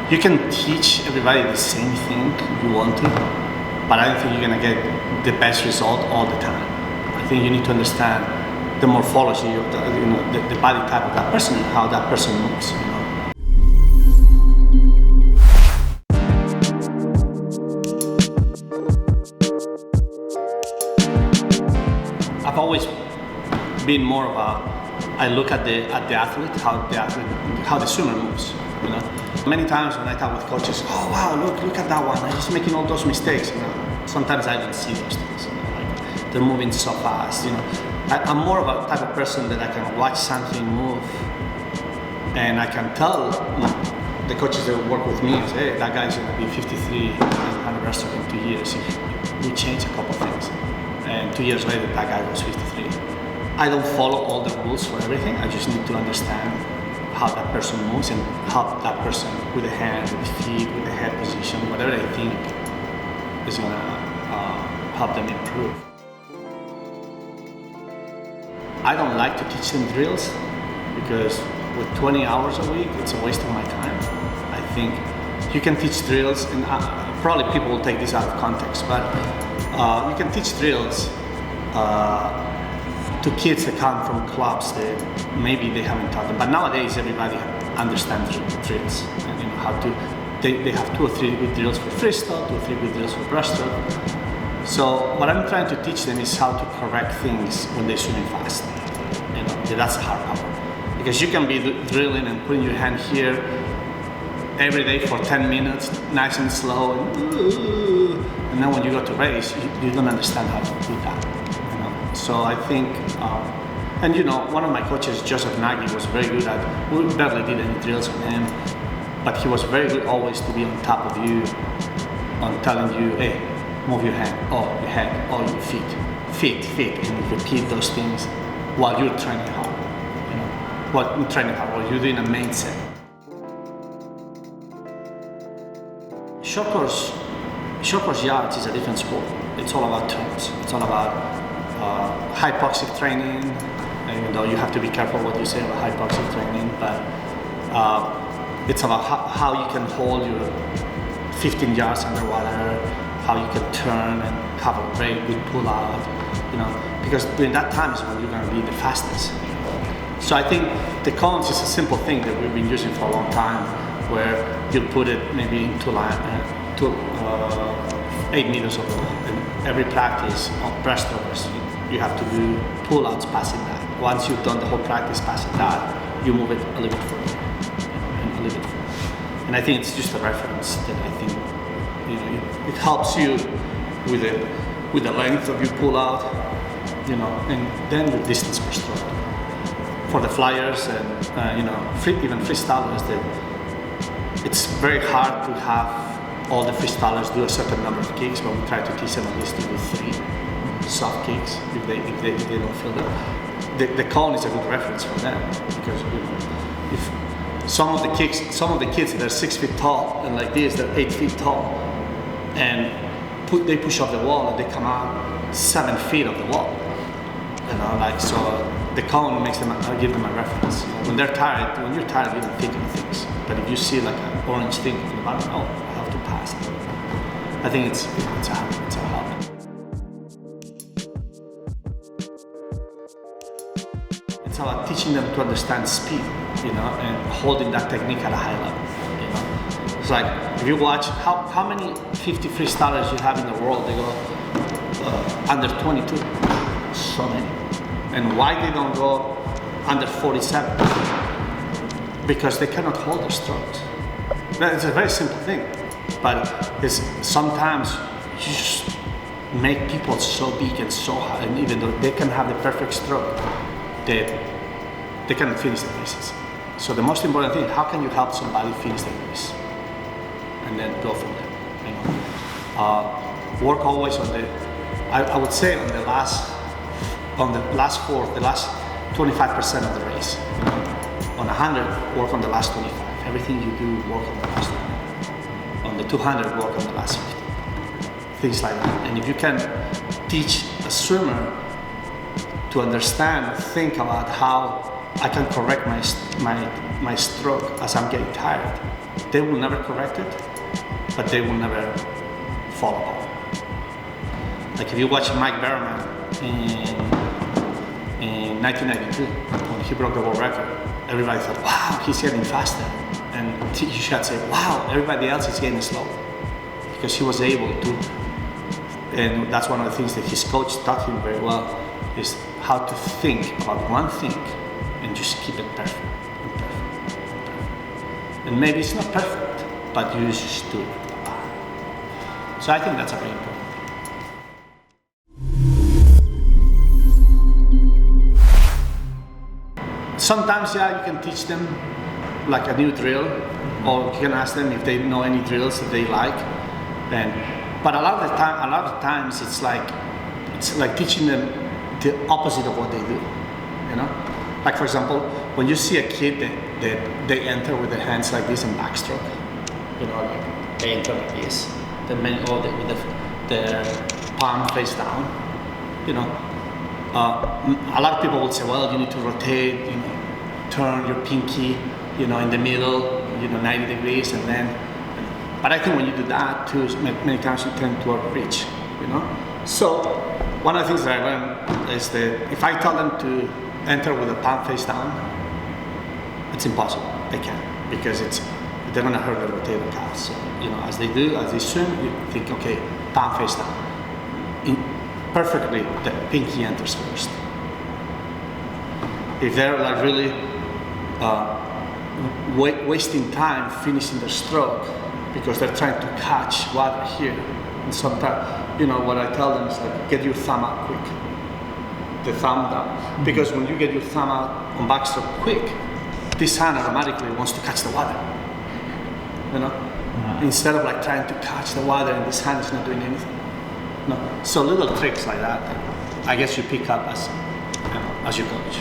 you can teach everybody the same thing you want to, but I don't think you're gonna get the best result all the time. I think you need to understand the morphology of the body type of that person and how that person moves. I've always been more of I look at the athlete, how the swimmer moves. Many times when I talk with coaches, oh wow, look at that one, he's making all those mistakes. Sometimes I don't see those things. Like they're moving so fast. I'm more of a type of person that I can watch something move, and I can tell the coaches that work with me, say, hey, that guy's gonna be 53 and wrestle in 2 years. We change a couple of things, and 2 years later, that guy was 53. I don't follow all the rules for everything. I just need to understand how that person moves and help that person with the hand, with the feet, with the head position, whatever I think is gonna help them improve. I don't like to teach them drills because with 20 hours a week, it's a waste of my time. I think you can teach drills, and probably people will take this out of context, but you can teach drills to kids that come from clubs that maybe they haven't taught them. But nowadays, everybody understands drills and how to. They have 2 or 3 good drills for freestyle, 2 or 3 good drills for breaststroke. So what I'm trying to teach them is how to correct things when they're swimming fast. That's the hard part. Because you can be drilling and putting your hand here every day for 10 minutes, nice and slow, and then when you go to race, you don't understand how to do that. So I think, one of my coaches, Joseph Nagy, was very good at, we barely did any drills with him, but he was very good always to be on top of you, on telling you, hey, move your hand, or your head, or your feet, and repeat those things while you're training hard, while you're doing a main set. Short course yards is a different sport. It's all about turns. It's all about hypoxic training, even though you have to be careful what you say about hypoxic training, but it's about how you can hold your 15 yards underwater, how you can turn and have a very good pull out, because during that time is when you're going to be the fastest. So I think the cones is a simple thing that we've been using for a long time, where you put it maybe into 8 meters of water. And every practice of breaststrokes, you have to do pull-outs passing that. Once you've done the whole practice passing that, you move it a little bit further and a little bit further. And I think it's just a reference that I think it helps you with the length of your pull-out, and then your distance per stroke. For the flyers and even freestylers, that it's very hard to have all the freestylers do a certain number of kicks, but we try to teach them at least to do 3 soft kicks if they don't feel that. The cone is a good reference for them, because if some of the kids that are 6 feet tall and like this, they're 8 feet tall, and they push off the wall and they come out 7 feet of the wall, so the cone makes them give them a reference. When you're tired, you don't think of things, but if you see like an orange thing from the bottom, I have to pass it. I think it's a help. It's about teaching them to understand speed, and holding that technique at a high level. It's like if you watch how many 50 freestylers you have in the world, they go under 22. So many. And why they don't go under 47? Because they cannot hold their strokes. It's a very simple thing, but it's sometimes you just make people so big and so high, and even though they can have the perfect stroke, they cannot finish the races. So the most important thing, how can you help somebody finish the race? And then go from there. Work always on I would say on the last 25% of the race. On 100, work on the last 25. Everything you do, work on the last 20. On the 200, work on the last 50. Things like that. And if you can teach a swimmer to understand, think about how I can correct my stroke as I'm getting tired. They will never correct it, but they will never fall apart. Like if you watch Mike Berman in 1992, when he broke the world record, everybody thought, wow, he's getting faster. And you should say, wow, everybody else is getting slow. Because he was able to, and that's one of the things that his coach taught him very well, is how to think about one thing and just keep it perfect and perfect and perfect. And maybe it's not perfect, but you just do it. So I think that's a very important. Sometimes, yeah, you can teach them like a new drill, or you can ask them if they know any drills that they like. But a lot of times, it's like teaching them the opposite of what they do. You know, like for example, when you see a kid that they enter with their hands like this in backstroke, you know, like they enter like this, with their palm face down, you know. A lot of people will say, well, you need to rotate, you know, turn your pinky, you know, in the middle, you know, 90 degrees, and then. But I think when you do that too, many times you tend to overreach, you know. So one of the things that I learned is that if I tell them to enter with the palm face down, it's impossible. They can't, because they're gonna hurt their rotator cuff. So you know, as they swim, you think, okay, palm face down. Perfectly, the pinky enters first. If they're like really wasting time finishing their stroke because they're trying to catch water here, and sometimes, you know, what I tell them is like, get your thumb out quick, the thumb down, because when you get your thumb out on backstroke quick, this hand automatically wants to catch the water, you know, instead of like trying to catch the water and this hand is not doing anything. No. So little tricks like that, I guess you pick up as you coach.